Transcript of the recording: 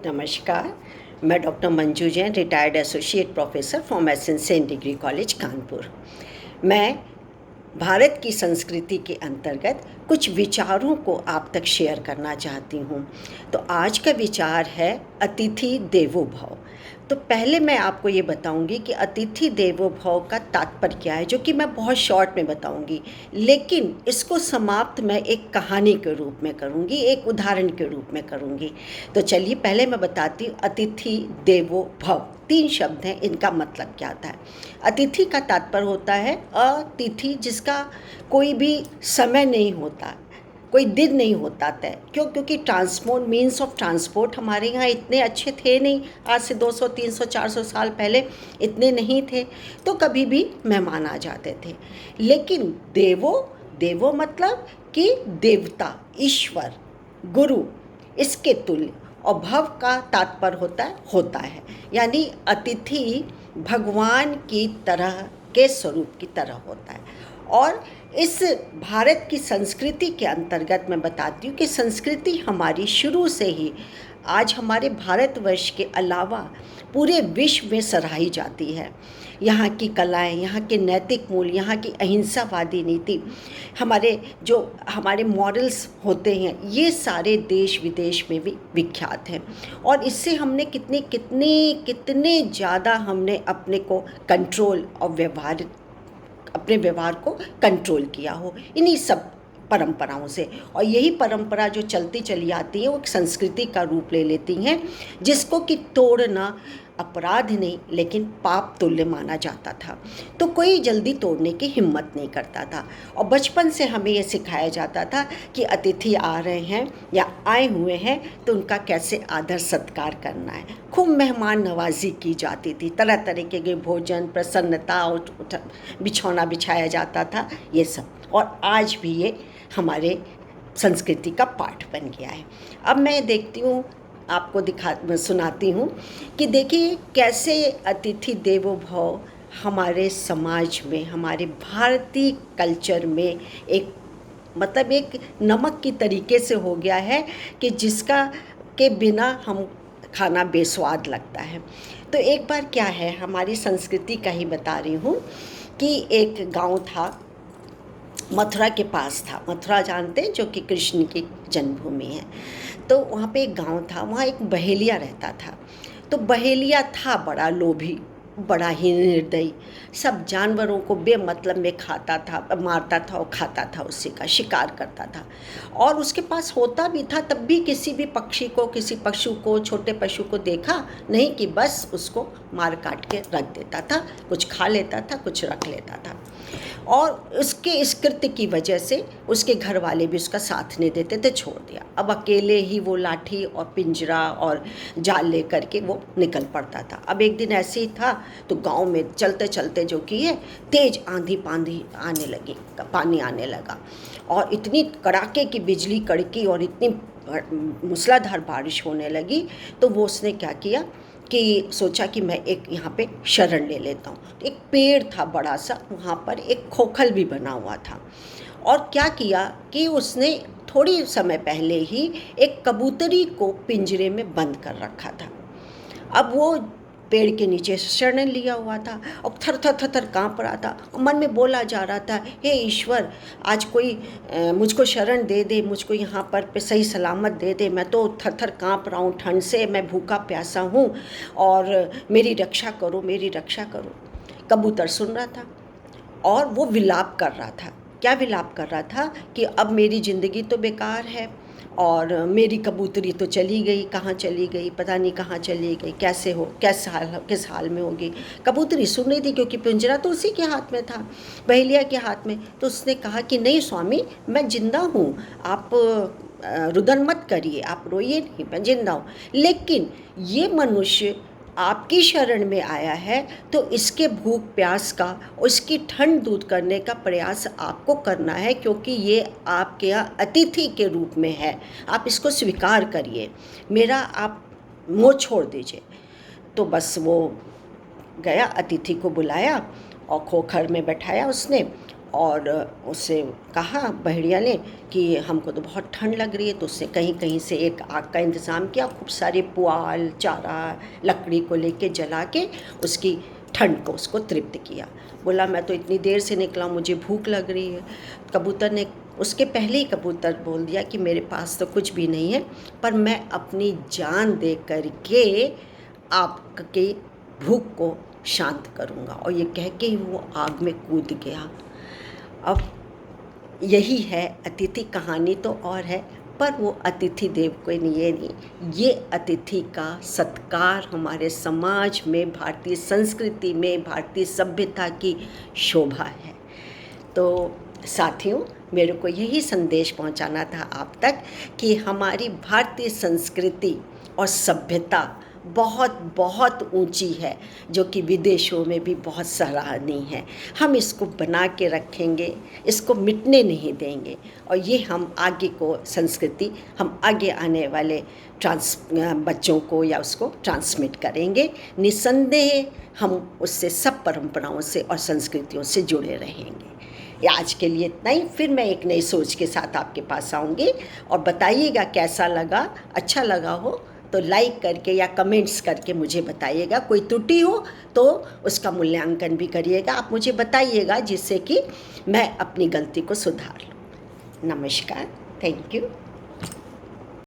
नमस्कार। मैं doctor Manju Jain, retired associate professor from essential degree college Kanpur. मैं भारत की संस्कृति के अंतर्गत कुछ विचारों को आप तक शेयर करना चाहती हूँ। तो आज का विचार है अतिथि देवो भव। तो पहले मैं आपको ये बताऊंगी कि अतिथि देवो भव का तात्पर्य क्या है, जो कि मैं बहुत शॉर्ट में बताऊंगी, लेकिन इसको समाप्त मैं एक कहानी के रूप में करूंगी, एक उदाहरण के रूप में करूंगी। तो चलिए पहले मैं बताती हूँ अतिथि देवो भव। 3 शब्द हैं, इनका मतलब क्या होता है। अतिथि का तात्पर्य होता है अतिथि जिसका कोई भी समय नहीं होता, कोई दिन नहीं होता तय। क्योंकि ट्रांसपोर्ट, मीन्स ऑफ ट्रांसपोर्ट हमारे यहाँ इतने अच्छे थे नहीं। आज से 200 300 400 साल पहले इतने नहीं थे, तो कभी भी मेहमान आ जाते थे। लेकिन देवो मतलब कि देवता, ईश्वर, गुरु, इसके तुल्य। और भव का तात्पर्य होता है यानी अतिथि भगवान की तरह के स्वरूप की तरह होता है। और इस भारत की संस्कृति के अंतर्गत मैं बताती हूँ कि संस्कृति हमारी शुरू से ही आज हमारे भारतवर्ष के अलावा पूरे विश्व में सराही जाती है। यहाँ की कलाएं, यहाँ के नैतिक मूल्य, यहाँ की अहिंसावादी नीति, हमारे मॉरल्स होते हैं, ये सारे देश विदेश में भी विख्यात हैं। और इससे हमने कितने ज़्यादा हमने अपने व्यवहार को कंट्रोल किया हो इन्हीं सब परंपराओं से। और यही परंपरा जो चलती चली आती है वो एक संस्कृति का रूप ले लेती हैं, जिसको कि तोड़ना अपराध नहीं लेकिन पाप तुल्य माना जाता था। तो कोई जल्दी तोड़ने की हिम्मत नहीं करता था। और बचपन से हमें ये सिखाया जाता था कि अतिथि आ रहे हैं या आए हुए हैं तो उनका कैसे आदर सत्कार करना है। खूब मेहमान नवाजी की जाती थी, तरह तरीके के भोजन, प्रसन्नता, बिछौना बिछाया जाता था, ये सब। और आज भी ये हमारे संस्कृति का पार्ट बन गया है। अब मैं देखती हूँ, आपको सुनाती हूँ कि देखिए कैसे अतिथि देवो भव हमारे समाज में, हमारे भारतीय कल्चर में एक नमक की तरीके से हो गया है कि जिसका के बिना हम खाना बेस्वाद लगता है। तो एक बार क्या है, हमारी संस्कृति का ही बता रही हूँ कि एक गांव था, मथुरा के पास था। मथुरा जानते हैं, जो कि कृष्ण की जन्मभूमि है। तो वहाँ पे एक गांव था, वहाँ एक बहेलिया रहता था। तो बहेलिया था बड़ा लोभी, बड़ा ही निर्दयी, सब जानवरों को बेमतलब में खाता था, मारता था और खाता था, उसी का शिकार करता था। और उसके पास होता भी था, तब भी किसी भी पक्षी को, किसी पशु को, छोटे पशु को देखा नहीं कि बस उसको मार काट के रख देता था, कुछ खा लेता था, कुछ रख लेता था। और उसके इस कृत्य की वजह से उसके घर वाले भी उसका साथ नहीं देते थे, छोड़ दिया। अब अकेले ही वो लाठी और पिंजरा और जाल लेकर के वो निकल पड़ता था। अब एक दिन ऐसे ही था तो गांव में चलते चलते जो कि है तेज आंधी आने लगी, पानी आने लगा, और इतनी कड़ाके की बिजली कड़की और इतनी मूसलाधार बारिश होने लगी। तो वो उसने क्या किया कि सोचा कि मैं एक यहाँ पे शरण ले लेता हूँ। तो एक पेड़ था बड़ा सा, वहाँ पर एक खोखल भी बना हुआ था। और क्या किया कि उसने थोड़ी समय पहले ही एक कबूतरी को पिंजरे में बंद कर रखा था। अब वो पेड़ के नीचे शरण लिया हुआ था और थर थर थर थर काँप रहा था। मन में बोला जा रहा था, हे ईश्वर, आज कोई मुझको शरण दे दे, मुझको यहाँ पर पे सही सलामत दे दे, मैं तो थर थर काँप रहा हूँ ठंड से, मैं भूखा प्यासा हूँ, और मेरी रक्षा करो, मेरी रक्षा करो। कबूतर सुन रहा था और वो विलाप कर रहा था। क्या विलाप कर रहा था कि अब मेरी ज़िंदगी तो बेकार है और मेरी कबूतरी तो चली गई, कहाँ चली गई, पता नहीं कहाँ चली गई, किस हाल में होगी। कबूतरी सुन रही थी क्योंकि पिंजरा तो उसी के हाथ में था, बहेलिया के हाथ में। तो उसने कहा कि नहीं स्वामी, मैं जिंदा हूँ, आप रुदन मत करिए, आप रोइए नहीं, मैं जिंदा हूँ। लेकिन ये मनुष्य आपकी शरण में आया है तो इसके भूख प्यास का, उसकी ठंड दूर करने का प्रयास आपको करना है, क्योंकि ये आपके यहाँ अतिथि के रूप में है। आप इसको स्वीकार करिए, मेरा आप मोह छोड़ दीजिए। तो बस वो गया, अतिथि को बुलाया और खोखर में बैठाया उसने, और उससे कहा बहेड़िया ने कि हमको तो बहुत ठंड लग रही है, तो उसने कहीं कहीं से एक आग का इंतज़ाम किया, खूब सारे पुआल चारा लकड़ी को लेके जला के उसकी ठंड को उसको तृप्त किया। बोला मैं तो इतनी देर से निकला, मुझे भूख लग रही है। कबूतर ने उसके पहले ही कबूतर बोल दिया कि मेरे पास तो कुछ भी नहीं है, पर मैं अपनी जान दे कर के आपके भूख को शांत करूँगा। और ये कह के ही वो आग में कूद गया। अब यही है अतिथि कहानी, तो और है, पर वो अतिथि देव कोई नहीं, ये अतिथि का सत्कार हमारे समाज में, भारतीय संस्कृति में, भारतीय सभ्यता की शोभा है। तो साथियों, मेरे को यही संदेश पहुंचाना था आप तक कि हमारी भारतीय संस्कृति और सभ्यता बहुत बहुत ऊंची है, जो कि विदेशों में भी बहुत सराहनीय है। हम इसको बना के रखेंगे, इसको मिटने नहीं देंगे, और ये हम आगे को संस्कृति हम आगे आने वाले बच्चों को या उसको ट्रांसमिट करेंगे। निसंदेह हम उससे सब परंपराओं से और संस्कृतियों से जुड़े रहेंगे। आज के लिए इतना ही। फिर मैं एक नई सोच के साथ आपके पास आऊँगी, और बताइएगा कैसा लगा। अच्छा लगा हो तो लाइक करके या कमेंट्स करके मुझे बताइएगा। कोई त्रुटि हो तो उसका मूल्यांकन भी करिएगा, आप मुझे बताइएगा, जिससे कि मैं अपनी गलती को सुधार लूँ। नमस्कार, थैंक यू।